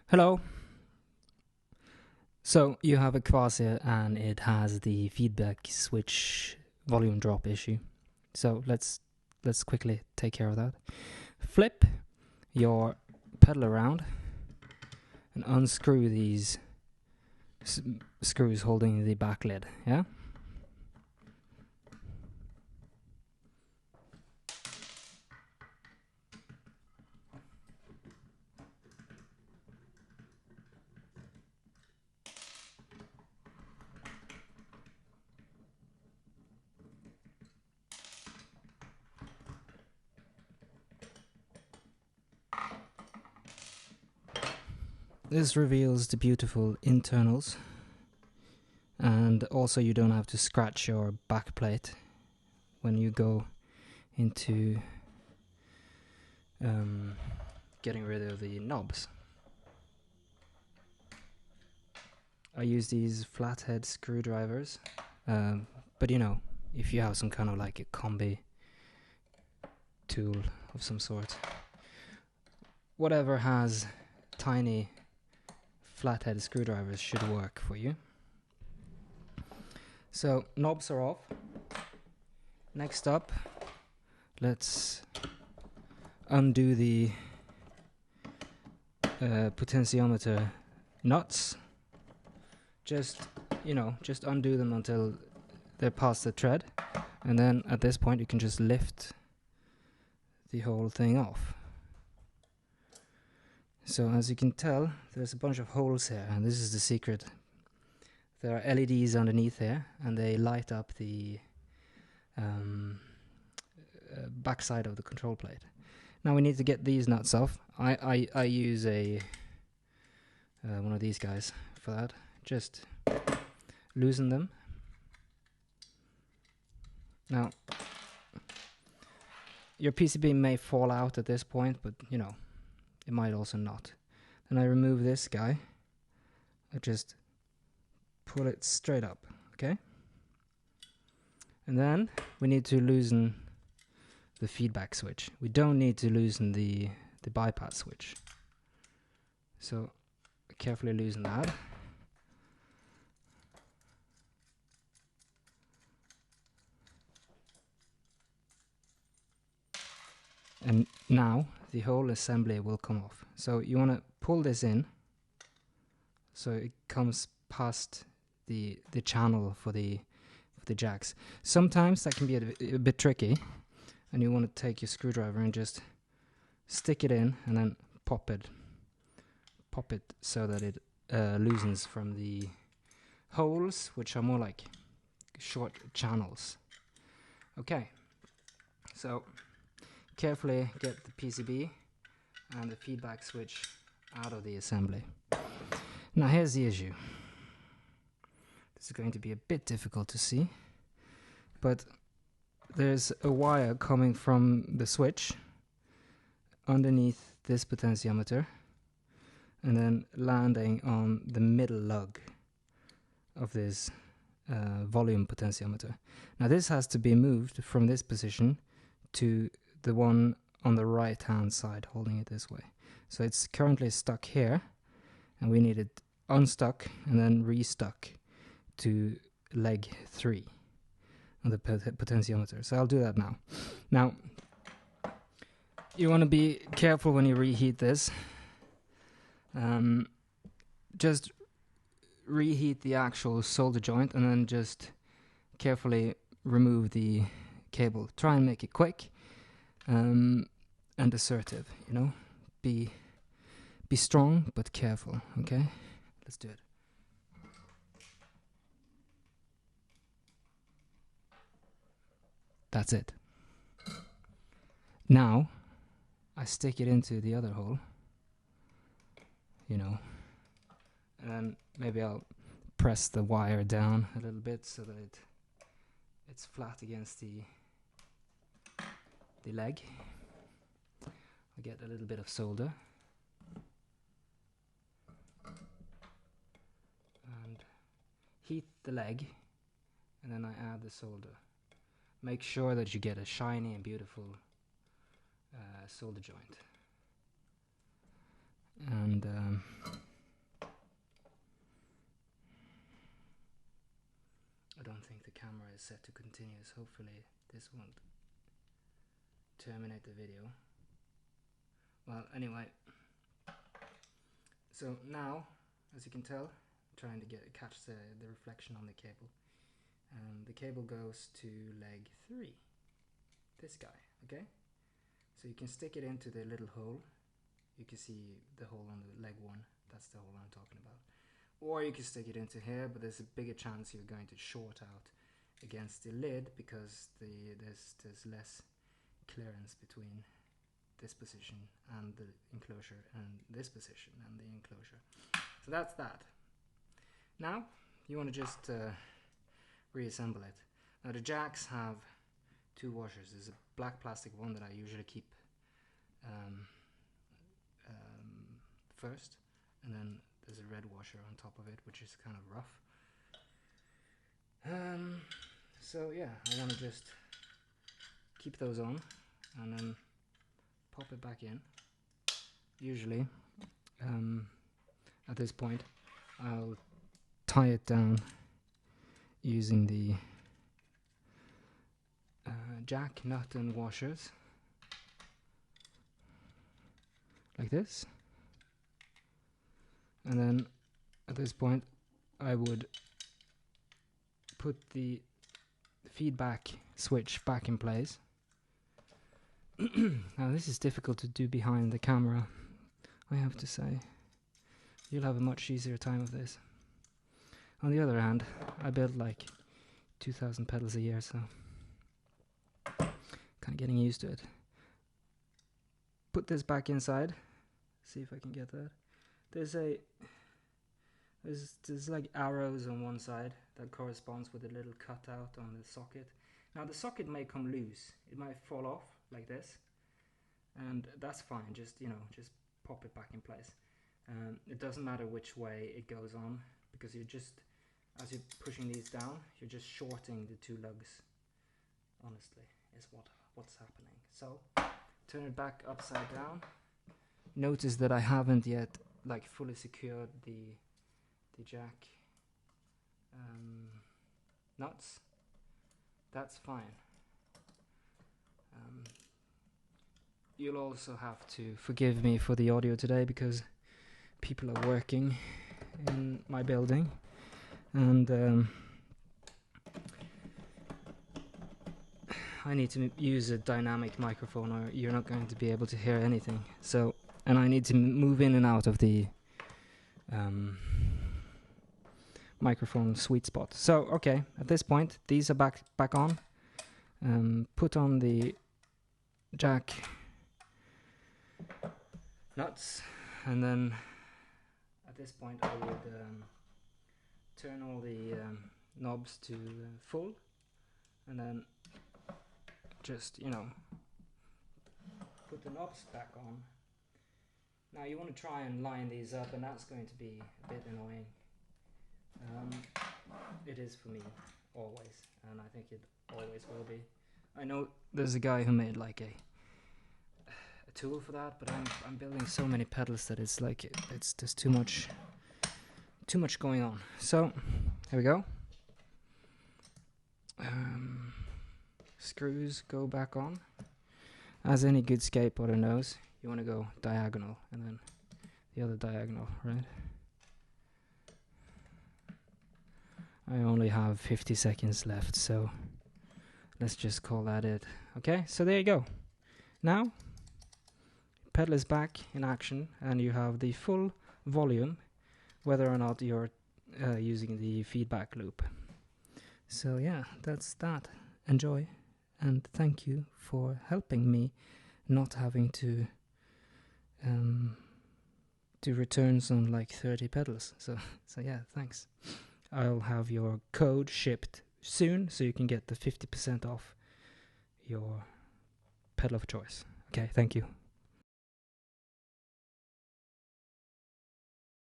Hello. So you have a KVASIR and it has the feedback switch volume drop issue. So let's quickly take care of that. Flip your pedal around and unscrew these screws holding the back lid. Yeah. This reveals the beautiful internals, and also you don't have to scratch your back plate when you go into getting rid of the knobs. I use these flathead screwdrivers, but you know, if you have some kind of like a combi tool of some sort, whatever has tiny flathead screwdrivers should work for you. So knobs are off. Next up, let's undo the potentiometer nuts. Just undo them until they're past the thread, and then at this point you can just lift the whole thing off. So as you can tell, there's a bunch of holes here, and this is the secret. There are LEDs underneath here, and they light up the backside of the control plate. Now we need to get these nuts off. I use a one of these guys for that. Just loosen them. Now your PCB may fall out at this point, but you know, it might also not. Then I remove this guy. I just pull it straight up, okay? And then we need to loosen the feedback switch. We don't need to loosen the bypass switch. So carefully loosen that. And now the whole assembly will come off. So you want to pull this in so it comes past the channel for the jacks. Sometimes that can be a bit tricky, and you want to take your screwdriver and just stick it in and then pop it so that it loosens from the holes, which are more like short channels. Okay, so carefully get the PCB and the feedback switch out of the assembly. Now here's the issue. This is going to be a bit difficult to see, but there's a wire coming from the switch underneath this potentiometer and then landing on the middle lug of this volume potentiometer. Now this has to be moved from this position to the one on the right hand side, holding it this way. So it's currently stuck here, and we need it unstuck and then restuck to leg 3 on the potentiometer. So I'll do that now. Now you want to be careful when you reheat this. Just reheat the actual solder joint and then just carefully remove the cable. Try and make it quick and assertive, you know. Be strong but careful, okay? Let's do it. That's it. Now I stick it into the other hole, you know, and maybe I'll press the wire down a little bit so that it's flat against the leg. I'll get a little bit of solder and heat the leg, and then I add the solder. Make sure that you get a shiny and beautiful solder joint. And think the camera is set to continuous. Hopefully this won't terminate the video. Well, anyway, so now, as you can tell, I'm trying to catch the reflection on the cable. The cable goes to leg 3, this guy, okay? So you can stick it into the little hole. You can see the hole on the leg 1, that's the hole I'm talking about. Or you can stick it into here, but there's a bigger chance you're going to short out against the lid because there's less clearance between this position and the enclosure and this position and the enclosure. So that's that. Now you want to just reassemble it. Now the jacks have 2 washers. There's a black plastic one that I usually keep first, and then there's a red washer on top of it, which is kind of rough. So yeah, I want to just keep those on and then pop it back in. Usually at this point I'll tie it down using the jack nut and washers like this, and then at this point I would put the feedback switch back in place. Now this is difficult to do behind the camera, I have to say. You'll have a much easier time of this. On the other hand, I build like 2,000 pedals a year, so kind of getting used to it. Put this back inside. See if I can get that. There's like arrows on one side that corresponds with a little cutout on the socket. Now the socket may come loose. It might fall off like this, and that's fine. Just pop it back in place. It doesn't matter which way it goes on, because as you're pushing these down, you're just shorting the 2 lugs. Honestly, is what's happening. So turn it back upside down. Notice that I haven't yet like fully secured the jack nuts. That's fine. You'll also have to forgive me for the audio today because people are working in my building, and I need to use a dynamic microphone or you're not going to be able to hear anything. So, and I need to move in and out of the microphone sweet spot. So, okay, at this point, these are back on. Put on the jack nuts, and then at this point I would turn all the knobs to full, and then just put the knobs back on. Now you want to try and line these up, and that's going to be a bit annoying. It is for me always, and I think it always will be. I know there's a guy who made like a tool for that, but I'm building so many pedals that it's like it's just too much going on. So here we go. Screws go back on. As any good skateboarder knows, you want to go diagonal and then the other diagonal, right? I only have 50 seconds left, so let's just call that it. Okay, so there you go. Now, pedal is back in action, and you have the full volume, whether or not you're using the feedback loop. So yeah, that's that. Enjoy, and thank you for helping me not having to do returns on like 30 pedals. So yeah, thanks. I'll have your code shipped soon, so you can get the 50% off your pedal of choice. Okay, thank you.